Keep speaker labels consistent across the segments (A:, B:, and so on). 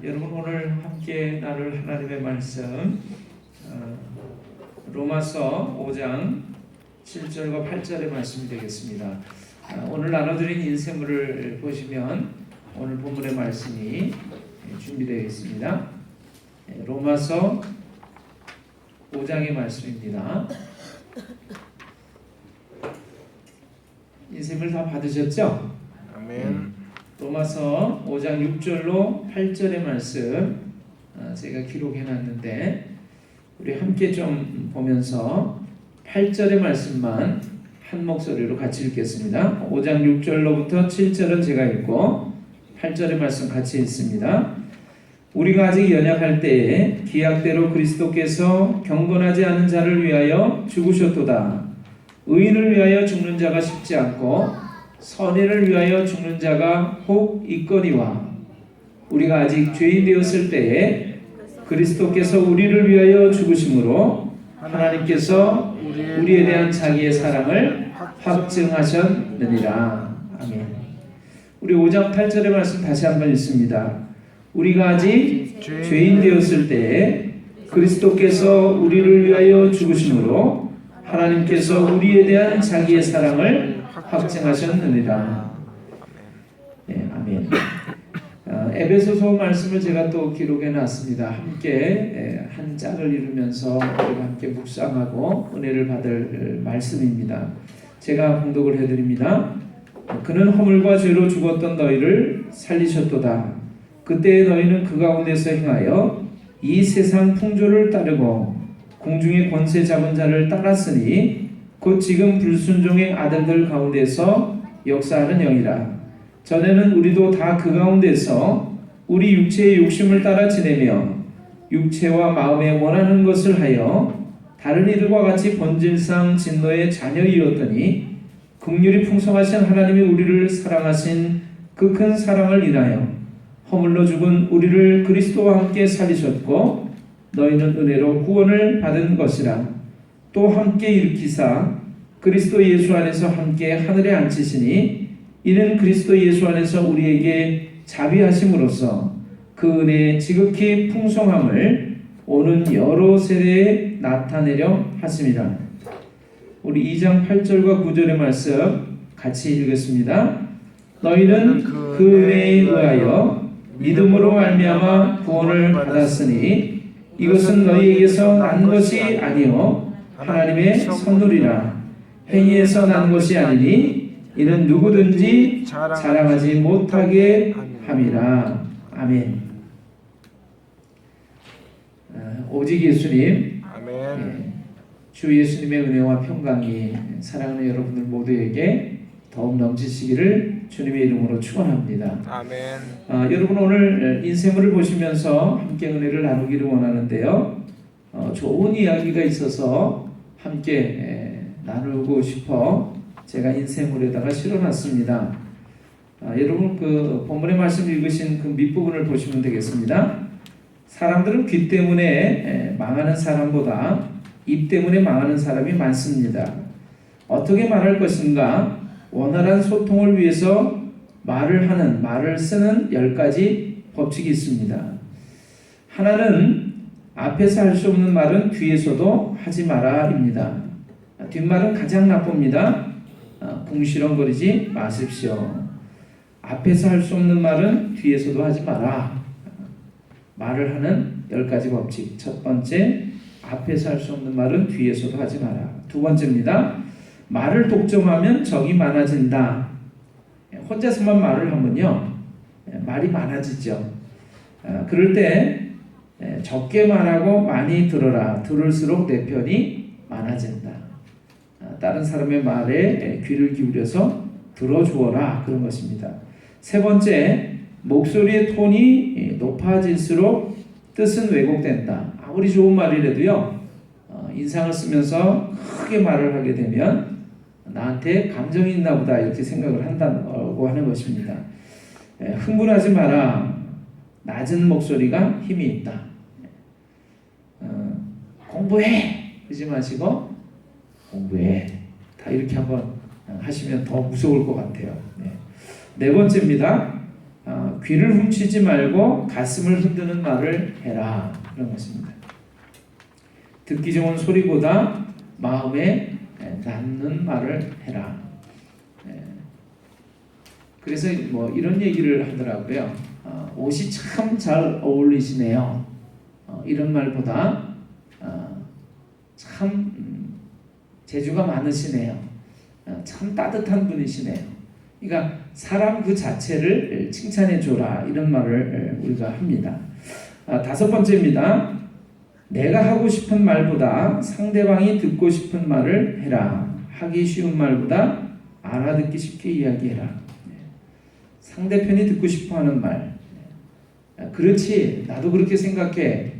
A: 여러분 오늘 함께 나눌 하나님의 말씀 로마서 5장 7절과 8절의 말씀이 되겠습니다. 오늘 나눠드린 인쇄물을 보시면 오늘 본문의 말씀이 준비되어 있습니다. 로마서 5장의 말씀입니다. 인쇄물 다 받으셨죠?
B: 아멘.
A: 로마서 5장 6절로 8절의 말씀 제가 기록해놨는데 우리 함께 좀 보면서 8절의 말씀만 한 목소리로 같이 읽겠습니다. 5장 6절로부터 7절은 제가 읽고 8절의 말씀 같이 읽습니다. 우리가 아직 연약할 때에 기약대로 그리스도께서 경건하지 않은 자를 위하여 죽으셨도다. 의인을 위하여 죽는 자가 쉽지 않고 선인을 위하여 죽는 자가 혹 있거니와 우리가 아직 죄인 되었을 때에 그리스도께서 우리를 위하여 죽으심으로 하나님께서 우리에 대한 자기의 사랑을 확증하셨느니라. 아멘. 우리 5장 8절의 말씀 다시 한번 읽습니다. 우리가 아직 죄인 되었을 때에 그리스도께서 우리를 위하여 죽으심으로 하나님께서 우리에 대한 자기의 사랑을 확증하셨느니라. 네, 아멘. 에베소서 말씀을 제가 또 기록해 놨습니다. 함께 한 짝을 이루면서 우리가 함께 묵상하고 은혜를 받을 말씀입니다. 제가 봉독을 해드립니다. 그는 허물과 죄로 죽었던 너희를 살리셨도다. 그때 너희는 그 가운데서 행하여 이 세상 풍조를 따르고 공중의 권세 잡은 자를 따랐으니 곧 지금 불순종의 아들들 가운데서 역사하는 영이라. 전에는 우리도 다 그 가운데서 우리 육체의 욕심을 따라 지내며 육체와 마음에 원하는 것을 하여 다른 이들과 같이 본질상 진노의 자녀이었더니 긍휼이 풍성하신 하나님이 우리를 사랑하신 그 큰 사랑을 인하여 허물로 죽은 우리를 그리스도와 함께 살리셨고 너희는 은혜로 구원을 받은 것이라. 또 함께 일으키사 그리스도 예수 안에서 함께 하늘에 앉히시니 이는 그리스도 예수 안에서 우리에게 자비하심으로써 그 은혜의 지극히 풍성함을 오는 여러 세대에 나타내려 하심이라. 우리 2장 8절과 9절의 말씀 같이 읽겠습니다. 너희는 그 은혜에 의하여 믿음으로 말미암아 구원을 받았으니 이것은 너희에게서 난 것이 아니요 하나님의 선물이라. 행위에서 난 것이 아니니 이는 누구든지 자랑하지 못하게 함이라. 아멘. 오직 예수님,
B: 아멘.
A: 주 예수님의 은혜와 평강이 사랑하는 여러분들 모두에게 더욱 넘치시기를 주님의 이름으로 축원합니다.
B: 아멘.
A: 여러분 오늘 인쇄물을 보시면서 함께 은혜를 나누기를 원하는데요. 좋은 이야기가 있어서 함께 나누고 싶어 제가 인쇄물에다가 실어놨습니다. 여러분 그 본문의 말씀 읽으신 그 밑부분을 보시면 되겠습니다. 사람들은 귀 때문에 망하는 사람보다 입 때문에 망하는 사람이 많습니다. 어떻게 말할 것인가? 원활한 소통을 위해서 말을 쓰는 10가지 법칙이 있습니다. 하나는 앞에서 할 수 없는 말은 뒤에서도 하지 마라입니다. 뒷말은 가장 나쁩니다. 궁시렁거리지 마십시오. 앞에서 할 수 없는 말은 뒤에서도 하지 마라. 말을 하는 10가지 법칙. 첫 번째, 앞에서 할 수 없는 말은 뒤에서도 하지 마라. 두 번째입니다. 말을 독점하면 적이 많아진다. 혼자서만 말을 하면요, 말이 많아지죠. 그럴 때 적게 말하고 많이 들어라. 들을수록 내 편이 많아진다. 다른 사람의 말에 귀를 기울여서 들어주어라. 그런 것입니다. 세 번째, 목소리의 톤이 높아질수록 뜻은 왜곡된다. 아무리 좋은 말이라도요, 인상을 쓰면서 크게 말을 하게 되면 나한테 감정이 있나 보다 이렇게 생각을 한다고 하는 것입니다. 흥분하지 마라. 낮은 목소리가 힘이 있다. 공부해! 그러지 마시고 공부해. 다 이렇게 한번 하시면 더 무서울 것 같아요. 네 번째입니다. 귀를 훔치지 말고 가슴을 흔드는 말을 해라. 그런 것입니다. 듣기 좋은 소리보다 마음에 닿는 말을 해라. 그래서 뭐 이런 얘기를 하더라고요. 옷이 참 잘 어울리시네요. 이런 말보다 참 재주가 많으시네요. 참 따뜻한 분이시네요. 그러니까 사람 그 자체를 칭찬해 줘라, 이런 말을 우리가 합니다. 다섯 번째입니다. 내가 하고 싶은 말보다 상대방이 듣고 싶은 말을 해라. 하기 쉬운 말보다 알아듣기 쉽게 이야기해라. 상대편이 듣고 싶어하는 말. 그렇지, 나도 그렇게 생각해.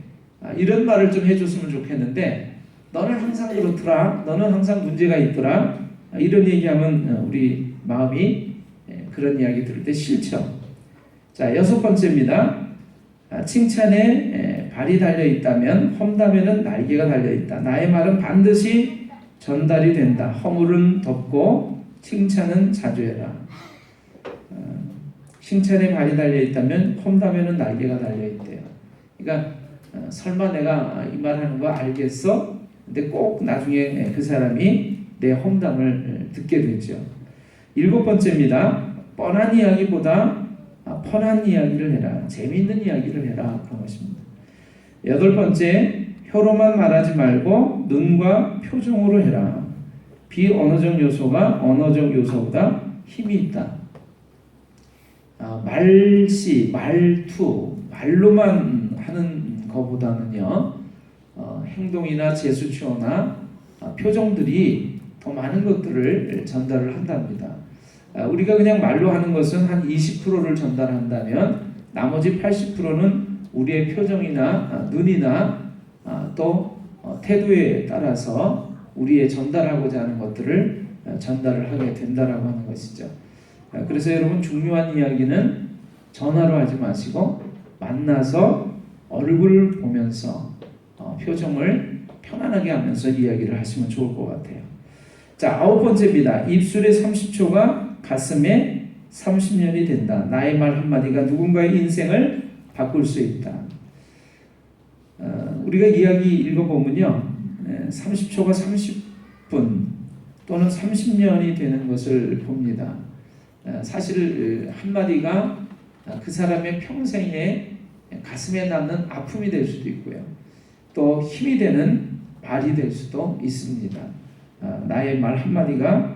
A: 이런 말을 좀 해줬으면 좋겠는데, 너는 항상 그렇더라, 너는 항상 문제가 있더라, 이런 얘기하면 우리 마음이 그런 이야기 들을 때 싫죠. 자, 여섯 번째입니다. 칭찬에 발이 달려 있다면 험담에는 날개가 달려 있다. 나의 말은 반드시 전달이 된다. 허물은 덮고 칭찬은 자주 해라. 칭찬에 발이 달려 있다면 험담에는 날개가 달려 있대요. 그러니까 설마 내가 이 말하는 거 알겠어? 근데 꼭 나중에 그 사람이 내 험담을 듣게 되죠. 일곱 번째입니다. 뻔한 이야기보다 펀한 이야기를 해라. 재미있는 이야기를 해라. 그런 것입니다. 여덟 번째, 혀로만 말하지 말고 눈과 표정으로 해라. 비언어적 요소가 언어적 요소보다 힘이 있다. 말씨, 말투, 말로만 하는 것보다는요, 행동이나 제스처나 표정들이 더 많은 것들을 전달을 한답니다. 우리가 그냥 말로 하는 것은 한 20%를 전달한다면 나머지 80%는 우리의 표정이나 눈이나 또 태도에 따라서 우리의 전달하고자 하는 것들을 전달을 하게 된다라고 하는 것이죠. 그래서 여러분, 중요한 이야기는 전화로 하지 마시고 만나서 얼굴을 보면서 표정을 편안하게 하면서 이야기를 하시면 좋을 것 같아요. 자, 아홉 번째입니다. 입술에 30초가 가슴에 30년이 된다. 나의 말 한마디가 누군가의 인생을 바꿀 수 있다. 우리가 이야기 읽어보면요, 30초가 30분 또는 30년이 되는 것을 봅니다. 사실 한마디가 그 사람의 평생에 가슴에 남는 아픔이 될 수도 있고요, 또 힘이 되는 말이 될 수도 있습니다. 나의 말 한마디가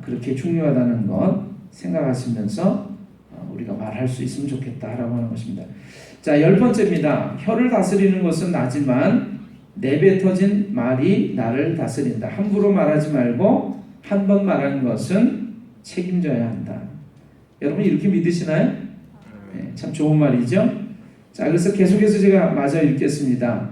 A: 그렇게 중요하다는 것 생각하시면서 우리가 말할 수 있으면 좋겠다라고 하는 것입니다. 자, 열 번째입니다. 혀를 다스리는 것은 나지만 내뱉어진 말이 나를 다스린다. 함부로 말하지 말고 한 번 말한 것은 책임져야 한다. 여러분, 이렇게 믿으시나요? 네, 참 좋은 말이죠. 자, 그래서 계속해서 제가 마저 읽겠습니다.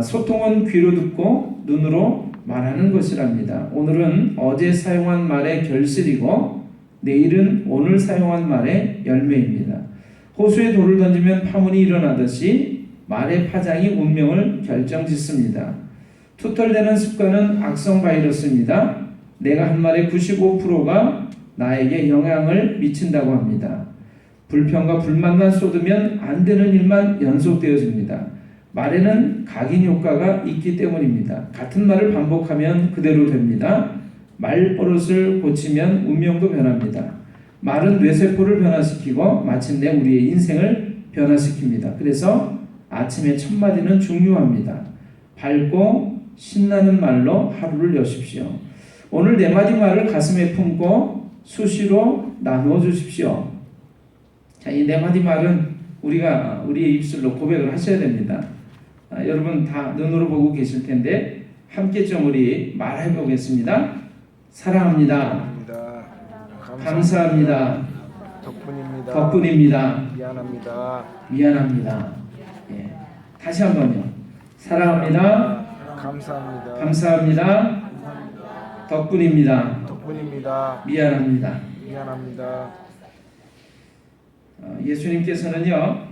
A: 소통은 귀로 듣고 눈으로 말하는 것이랍니다. 오늘은 어제 사용한 말의 결실이고 내일은 오늘 사용한 말의 열매입니다. 호수에 돌을 던지면 파문이 일어나듯이 말의 파장이 운명을 결정짓습니다. 투덜대는 습관은 악성 바이러스입니다. 내가 한 말의 95%가 나에게 영향을 미친다고 합니다. 불평과 불만만 쏟으면 안 되는 일만 연속되어집니다. 말에는 각인 효과가 있기 때문입니다. 같은 말을 반복하면 그대로 됩니다. 말버릇을 고치면 운명도 변합니다. 말은 뇌세포를 변화시키고 마침내 우리의 인생을 변화시킵니다. 그래서 아침의 첫 마디는 중요합니다. 밝고 신나는 말로 하루를 여십시오. 오늘 네 마디 말을 가슴에 품고 수시로 나누어 주십시오. 자, 이 네 마디 말은 우리가 우리의 입술로 고백을 하셔야 됩니다. 여러분 다 눈으로 보고 계실 텐데 함께 좀 우리 말해 보겠습니다. 사랑합니다. 감사합니다. 덕분입니다. 미안합니다. 예. 다시 한번요. 사랑합니다. 감사합니다. 덕분입니다. 미안합니다. 예수님께서는요,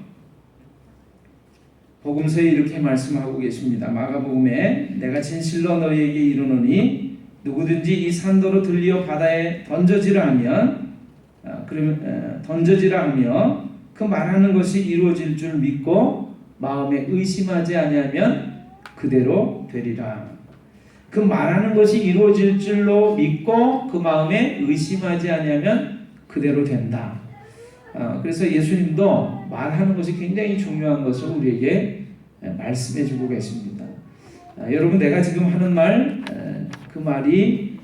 A: 복음서에 이렇게 말씀하고 계십니다. 마가복음에 내가 진실로 너희에게 이르노니 누구든지 이 산도로 들리어 바다에 던져지라 하면 그 말하는 것이 이루어질 줄 믿고 마음에 의심하지 아니하면 그대로 되리라. 그 말하는 것이 이루어질 줄로 믿고 그 마음에 의심하지 아니하면 그대로 된다. 그래서 예수님도 말하는 것이 굉장히 중요한 것을 우리에게 말씀해 주고 계십니다. 여러분, 내가 지금 하는 말, 그 말이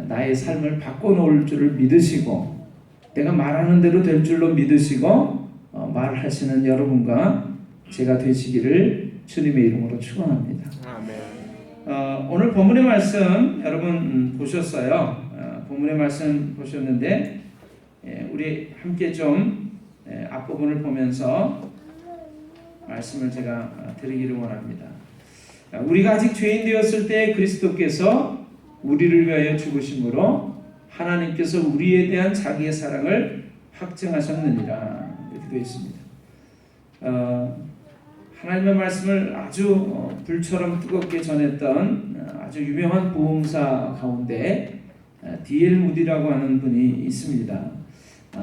A: 나의 삶을 바꿔놓을 줄을 믿으시고 내가 말하는 대로 될 줄로 믿으시고 말하시는 여러분과 제가 되시기를 주님의 이름으로 축원합니다.
B: 아멘.
A: 오늘 본문의 말씀 여러분 보셨어요? 본문의 말씀 보셨는데 우리 함께 좀 앞부분을 보면서 말씀을 제가 드리기를 원합니다. 우리가 아직 죄인 되었을 때 그리스도께서 우리를 위하여 죽으심으로 하나님께서 우리에 대한 자기의 사랑을 확증하셨느니라. 이렇게 되어 있습니다. 하나님의 말씀을 아주 불처럼 뜨겁게 전했던 아주 유명한 복음사 가운데 D.L. 무디라고 하는 분이 있습니다.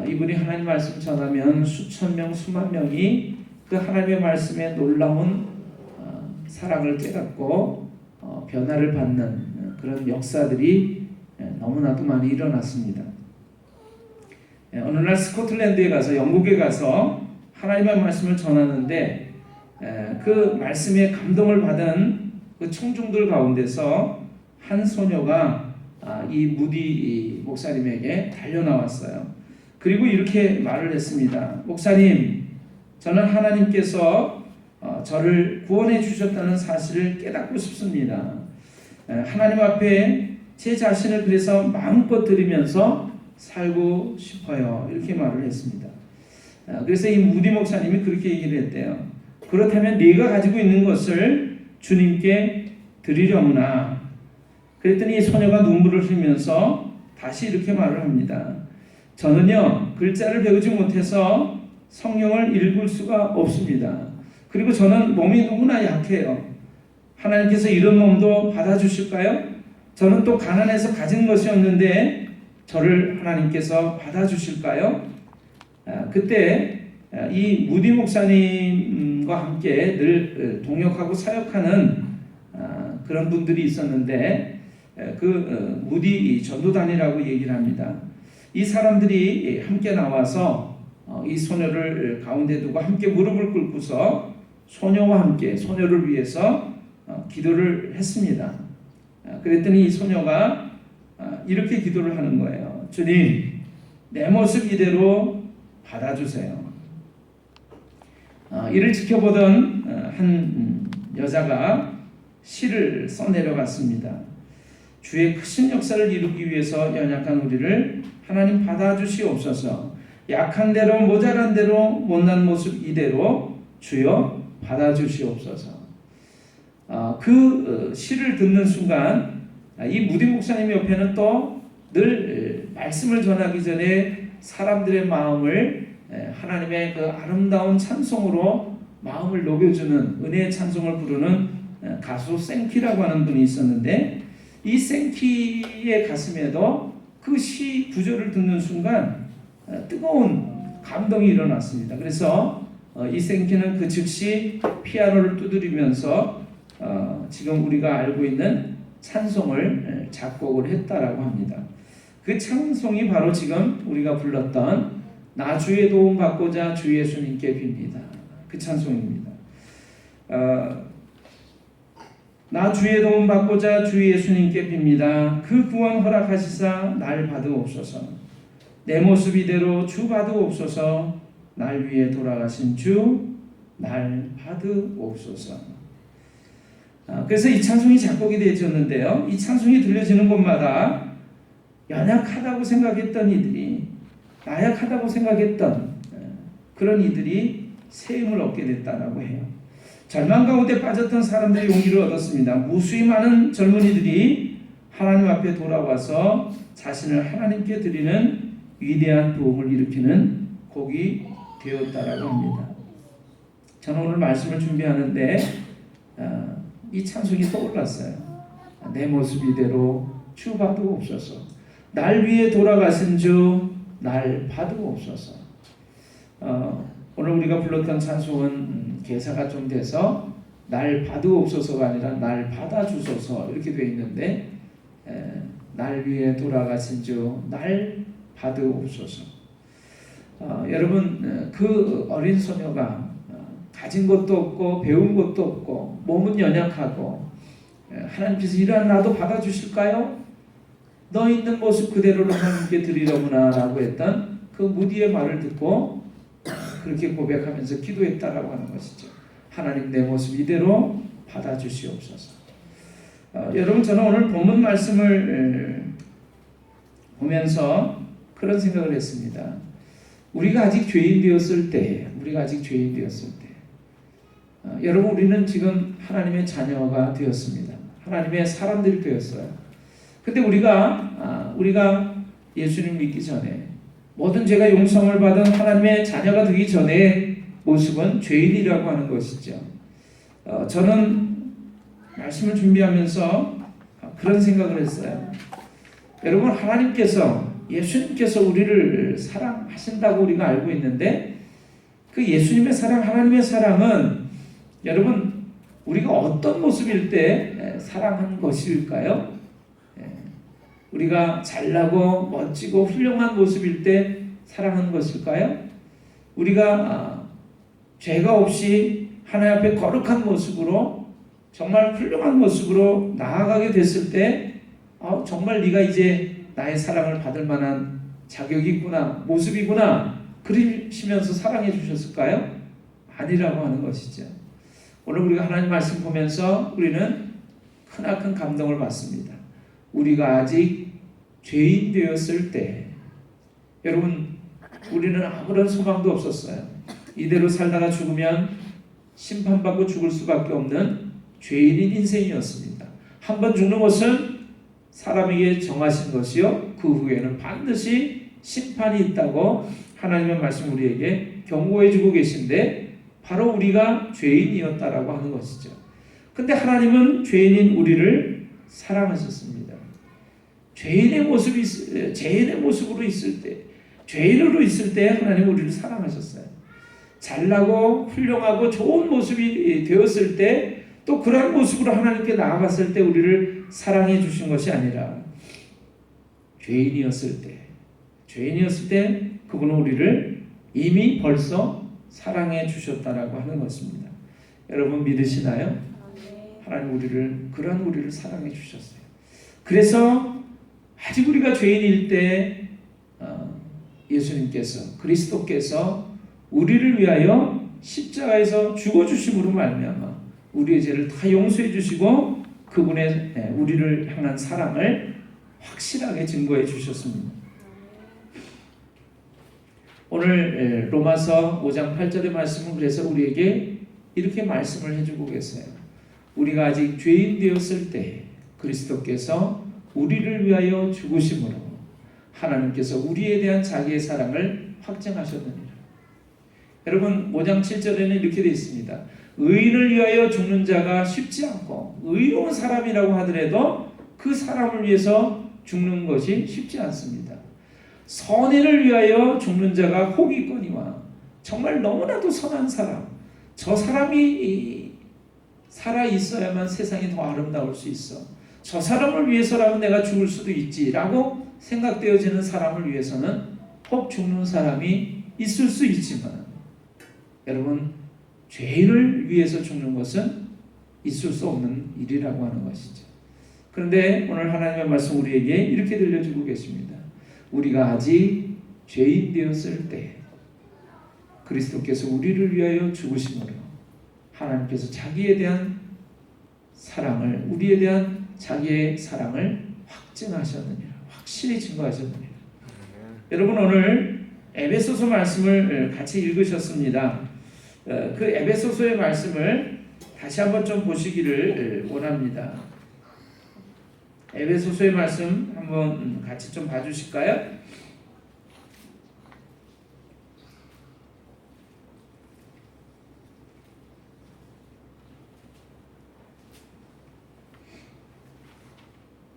A: 이분이 하나님 말씀 전하면 수천 명, 수만 명이 그 하나님의 말씀에 놀라운 사랑을 깨닫고 변화를 받는 그런 역사들이 너무나도 많이 일어났습니다. 어느 날 스코틀랜드에 가서 영국에 가서 하나님의 말씀을 전하는데 그 말씀에 감동을 받은 그 청중들 가운데서 한 소녀가 이 무디 목사님에게 달려나왔어요. 그리고 이렇게 말을 했습니다. 목사님, 저는 하나님께서 저를 구원해 주셨다는 사실을 깨닫고 싶습니다. 하나님 앞에 제 자신을 그래서 마음껏 드리면서 살고 싶어요. 이렇게 말을 했습니다. 그래서 이 무디 목사님이 그렇게 얘기를 했대요. 그렇다면 네가 가지고 있는 것을 주님께 드리려무나. 그랬더니 이 소녀가 눈물을 흘리면서 다시 이렇게 말을 합니다. 저는요, 글자를 배우지 못해서 성경을 읽을 수가 없습니다. 그리고 저는 몸이 너무나 약해요. 하나님께서 이런 몸도 받아주실까요? 저는 또 가난해서 가진 것이 없는데 저를 하나님께서 받아주실까요? 그때 이 무디 목사님과 함께 늘 동역하고 사역하는 그런 분들이 있었는데 그 무디 전도단이라고 얘기를 합니다. 이 사람들이 함께 나와서 이 소녀를 가운데 두고 함께 무릎을 꿇고서 소녀와 함께 소녀를 위해서 기도를 했습니다. 그랬더니 이 소녀가 이렇게 기도를 하는 거예요. 주님, 내 모습 이대로 받아주세요. 이를 지켜보던 한 여자가 시를 써내려갔습니다. 주의 크신 역사를 이루기 위해서 연약한 우리를 하나님 받아주시옵소서. 약한 대로 모자란 대로 못난 모습 이대로 주여 받아주시옵소서. 그 시를 듣는 순간 이 무디 목사님 옆에는 또 늘 말씀을 전하기 전에 사람들의 마음을 하나님의 그 아름다운 찬송으로 마음을 녹여주는 은혜의 찬송을 부르는 가수 생키라고 하는 분이 있었는데 이 생키의 가슴에도 그 시 구절을 듣는 순간 뜨거운 감동이 일어났습니다. 그래서 이 생키는 그 즉시 피아노를 두드리면서 지금 우리가 알고 있는 찬송을 작곡을 했다라고 합니다. 그 찬송이 바로 지금 우리가 불렀던 나 주의 도움 받고자 주 예수님께 빕니다. 그 찬송입니다. 나 주의 도움 받고자 주 예수님께 빕니다. 그 구원 허락하시사 날 받으옵소서. 내 모습 이대로 주 받으옵소서. 날 위해 돌아가신 주 날 받으옵소서. 그래서 이 찬송이 작곡이 되어졌는데요. 이 찬송이 들려지는 곳마다 연약하다고 생각했던 이들이, 나약하다고 생각했던 그런 이들이 새 힘을 얻게 됐다라고 해요. 절망 가운데 빠졌던 사람들이 용기를 얻었습니다. 무수히 많은 젊은이들이 하나님 앞에 돌아와서 자신을 하나님께 드리는 위대한 부흥을 일으키는 곡이 되었다라고 합니다. 저는 오늘 말씀을 준비하는데 이 찬송이 떠올랐어요. 내 모습 이대로 주 받으옵소서. 날 위해 돌아가신 주 날 받으옵소서. 오늘 우리가 불렀던 찬송은 개사가 좀 돼서 날 받으옵소서가 아니라 날 받아주소서 이렇게 되어 있는데, 날 위해 돌아가신 주 날 받으옵소서. 여러분, 그 어린 소녀가 가진 것도 없고 배운 것도 없고 몸은 연약하고, 하나님께서 이러한 나도 받아주실까요? 너 있는 모습 그대로로 하나님께 드리려구나 라고 했던 그 무디의 말을 듣고 그렇게 고백하면서 기도했다라고 하는 것이죠. 하나님, 내 모습 이대로 받아주시옵소서. 여러분, 저는 오늘 본문 말씀을 보면서 그런 생각을 했습니다. 우리가 아직 죄인 되었을 때, 여러분, 우리는 지금 하나님의 자녀가 되었습니다. 하나님의 사람들이 되었어요. 근데 우리가 예수님 믿기 전에, 모든 죄가 용서를 받은 하나님의 자녀가 되기 전에 모습은 죄인이라고 하는 것이죠. 저는 말씀을 준비하면서 그런 생각을 했어요. 여러분, 예수님께서 우리를 사랑하신다고 우리가 알고 있는데, 그 예수님의 사랑, 하나님의 사랑은 여러분, 우리가 어떤 모습일 때 사랑한 것일까요? 우리가 잘나고 멋지고 훌륭한 모습일 때 사랑한 것일까요? 우리가 죄가 없이 하나님 앞에 거룩한 모습으로, 정말 훌륭한 모습으로 나아가게 됐을 때 정말 네가 이제 나의 사랑을 받을 만한 자격이 있구나, 모습이구나, 그러시면서 사랑해 주셨을까요? 아니라고 하는 것이죠. 오늘 우리가 하나님 말씀 보면서 우리는 크나큰 감동을 받습니다. 우리가 아직 죄인 되었을 때, 여러분, 우리는 아무런 소망도 없었어요. 이대로 살다가 죽으면 심판받고 죽을 수밖에 없는 죄인인 인생이었습니다. 한 번 죽는 것은 사람에게 정하신 것이요, 그 후에는 반드시 심판이 있다고 하나님의 말씀 우리에게 경고해 주고 계신데, 바로 우리가 죄인이었다라고 하는 것이죠. 근데 하나님은 죄인인 우리를 사랑하셨습니다. 죄인의 모습으로 있을 때, 죄인으로 있을 때 하나님은 우리를 사랑하셨어요. 잘나고 훌륭하고 좋은 모습이 되었을 때, 또 그런 모습으로 하나님께 나아갔을 때 우리를 사랑해 주신 것이 아니라, 죄인이었을 때 그분은 우리를 이미 벌써 사랑해 주셨다라고 하는 것입니다. 여러분, 믿으시나요? 하나님 그러한 우리를 사랑해 주셨어요. 그래서 아직 우리가 죄인일 때 예수님께서, 그리스도께서 우리를 위하여 십자가에서 죽어주심으로 말미암아 우리의 죄를 다 용서해 주시고 그분의 우리를 향한 사랑을 확실하게 증거해 주셨습니다. 오늘 로마서 5장 8절의 말씀은 그래서 우리에게 이렇게 말씀을 해주고 계세요. 우리가 아직 죄인 되었을 때 그리스도께서 우리를 위하여 죽으심으로 하나님께서 우리에 대한 자기의 사랑을 확증하셨느니라. 여러분, 5장 7절에는 이렇게 되어 있습니다. 의인을 위하여 죽는 자가 쉽지 않고, 의로운 사람이라고 하더라도 그 사람을 위해서 죽는 것이 쉽지 않습니다. 선인을 위하여 죽는 자가 혹 있거니와, 정말 너무나도 선한 사람, 저 사람이 살아 있어야만 세상이 더 아름다울 수 있어, 저 사람을 위해서라면 내가 죽을 수도 있지라고 생각되어지는 사람을 위해서는 혹 죽는 사람이 있을 수 있지만, 여러분, 죄인을 위해서 죽는 것은 있을 수 없는 일이라고 하는 것이죠. 그런데 오늘 하나님의 말씀 우리에게 이렇게 들려주고 계십니다. 우리가 아직 죄인 되었을 때 그리스도께서 우리를 위하여 죽으심으로 하나님께서 자기에 대한 사랑을, 우리에 대한 자기의 사랑을 확증하셨느니라, 확실히 증거하셨느니라. 여러분, 오늘 에베소서 말씀을 같이 읽으셨습니다. 그 에베소서의 말씀을 다시 한번 좀 보시기를 원합니다. 에베소서의 말씀 한번 같이 좀 봐주실까요?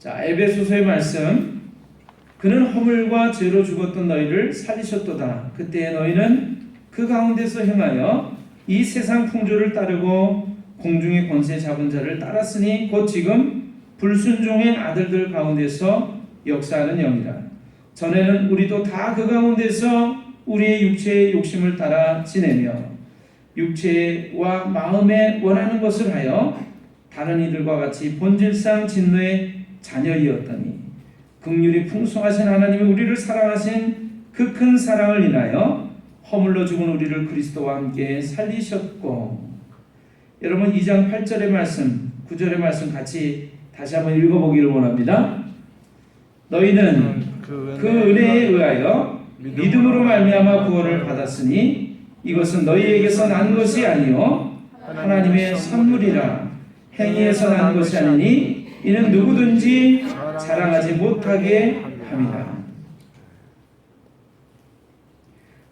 A: 자, 에베소서의 말씀. 그는 허물과 죄로 죽었던 너희를 살리셨도다. 그때 너희는 그 가운데서 행하여 이 세상 풍조를 따르고 공중의 권세 잡은 자를 따랐으니 곧 지금 불순종의 아들들 가운데서 역사하는 영이라. 전에는 우리도 다 그 가운데서 우리의 육체의 욕심을 따라 지내며 육체와 마음에 원하는 것을 하여 다른 이들과 같이 본질상 진노의 자녀이었더니 긍휼이 풍성하신 하나님이 우리를 사랑하신 그 큰 사랑을 인하여 허물로 죽은 우리를 그리스도와 함께 살리셨고. 여러분 2장 8절의 말씀 9절의 말씀 같이 다시 한번 읽어보기를 원합니다. 너희는 그 은혜에 의하여 믿음으로 말미암아 구원을 받았으니 이것은 너희에게서 난 것이 아니요 하나님의 선물이라. 행위에서 난 것이 아니니 이는 누구든지 자랑하지 못하게 함이라.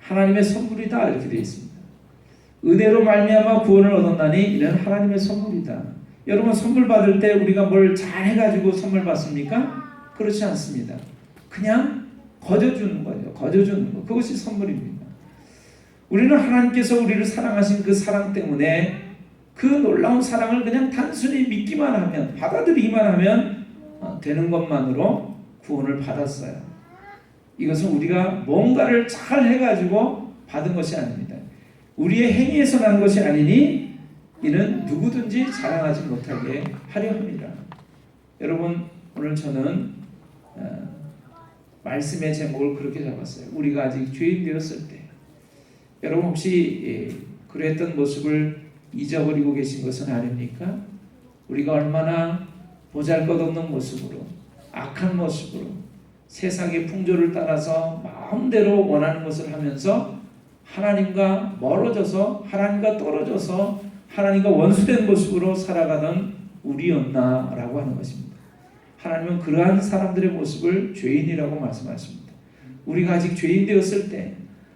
A: 하나님의 선물이다 이렇게 되어 있습니다. 은혜로 말미암아 구원을 얻었나니 이는 하나님의 선물이다. 여러분 선물 받을 때 우리가 뭘 잘해가지고 선물 받습니까? 그렇지 않습니다. 그냥 거저주는 거예요. 거저주는 거. 그것이 선물입니다. 우리는 하나님께서 우리를 사랑하신 그 사랑 때문에 그 놀라운 사랑을 그냥 단순히 믿기만 하면 받아들이기만 하면 되는 것만으로 구원을 받았어요. 이것은 우리가 뭔가를 잘 해가지고 받은 것이 아닙니다. 우리의 행위에서 난 것이 아니니 이는 누구든지 자랑하지 못하게 하려 합니다. 여러분 오늘 저는 말씀의 제목을 그렇게 잡았어요. 우리가 아직 죄인 되었을 때. 여러분 혹시 그랬던 모습을 잊어버리고 계신 것은 아닙니까? 우리가 얼마나 보잘것없는 모습으로 악한 모습으로 세상의 풍조를 따라서 마음대로 원하는 것을 하면서 하나님과 멀어져서 하나님과 떨어져서 하나님과 원수된 모습으로 살아가던 우리였나라고 하는 것입니다. 하나님은 그러한 사람들의 모습을 죄인이라고 말씀하십니다. 우리가 아직 죄인 되었을 때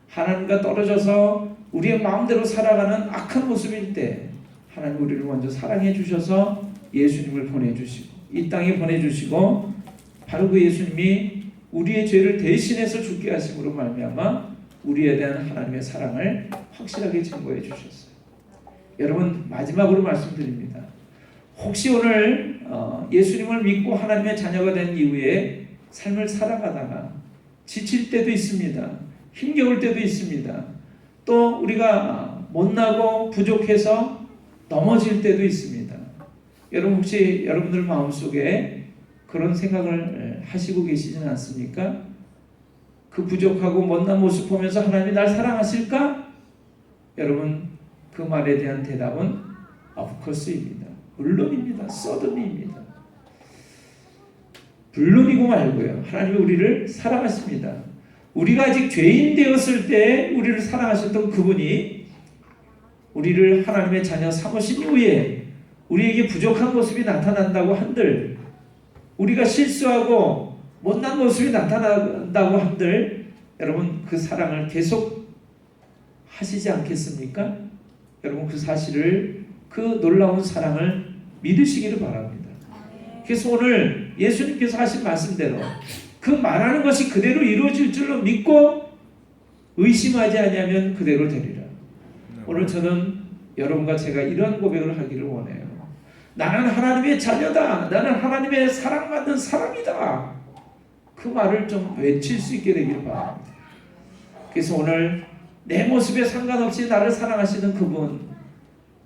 A: 하나님과 떨어져서 우리의 마음대로 살아가는 악한 모습일 때 하나님 우리를 먼저 사랑해 주셔서 예수님을 보내주시고 이 땅에 보내주시고 바로 그 예수님이 우리의 죄를 대신해서 죽게 하심으로 말미암아 우리에 대한 하나님의 사랑을 확실하게 증거해 주셨어요. 여러분 마지막으로 말씀드립니다. 혹시 오늘 예수님을 믿고 하나님의 자녀가 된 이후에 삶을 살아가다가 지칠 때도 있습니다. 힘겨울 때도 있습니다. 또 우리가 못나고 부족해서 넘어질 때도 있습니다. 여러분 혹시 여러분들 마음속에 그런 생각을 하시고 계시지는 않습니까? 그 부족하고 못난 모습 보면서 하나님이 날 사랑하실까? 여러분 그 말에 대한 대답은 of course입니다. 물론입니다. certainly입니다. 물론이고 말고요. 하나님이 우리를 사랑하십니다. 우리가 아직 죄인 되었을 때 우리를 사랑하셨던 그분이 우리를 하나님의 자녀 삼으신 이후에 우리에게 부족한 모습이 나타난다고 한들 우리가 실수하고 못난 모습이 나타난다고 한들 여러분 그 사랑을 계속 하시지 않겠습니까? 여러분 그 사실을 그 놀라운 사랑을 믿으시기를 바랍니다. 그래서 오늘 예수님께서 하신 말씀대로 그 말하는 것이 그대로 이루어질 줄로 믿고 의심하지 아니하면 그대로 되리라. 오늘 저는 여러분과 제가 이러한 고백을 하기를 원해요. 나는 하나님의 자녀다. 나는 하나님의 사랑받는 사람이다. 그 말을 좀 외칠 수 있게 되기를 바랍니다. 그래서 오늘 내 모습에 상관없이 나를 사랑하시는 그분,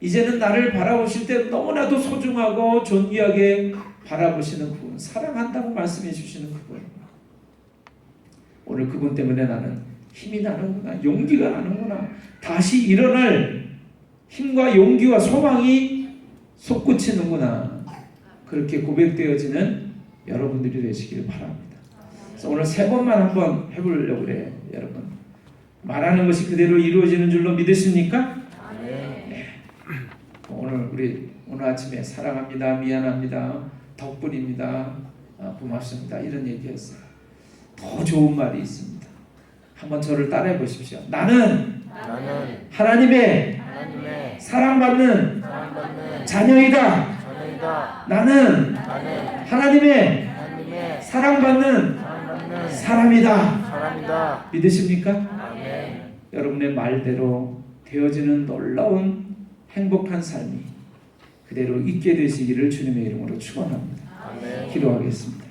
A: 이제는 나를 바라보실 때 너무나도 소중하고 존귀하게 바라보시는 그분, 사랑한다고 말씀해 주시는 그분, 오늘 그분 때문에 나는 힘이 나는구나, 용기가 나는구나, 다시 일어날 힘과 용기와 소망이 솟구치는구나, 그렇게 고백되어지는 여러분들이 되시길 바랍니다. 그래서 오늘 세 번만 한번 해보려고 그래요. 여러분 말하는 것이 그대로 이루어지는 줄로 믿으십니까? 네. 오늘 아침에 사랑합니다, 미안합니다, 덕분입니다, 고맙습니다 이런 얘기했어요. 더 좋은 말이 있습니다. 한번 저를 따라해 보십시오. 나는 하나님의 사랑받는 자녀이다. 나는 하나님의 사랑받는 사람이다. 믿으십니까? 여러분의 말대로 되어지는 놀라운 행복한 삶이 그대로 있게 되시기를 주님의 이름으로 축원합니다. 기도하겠습니다.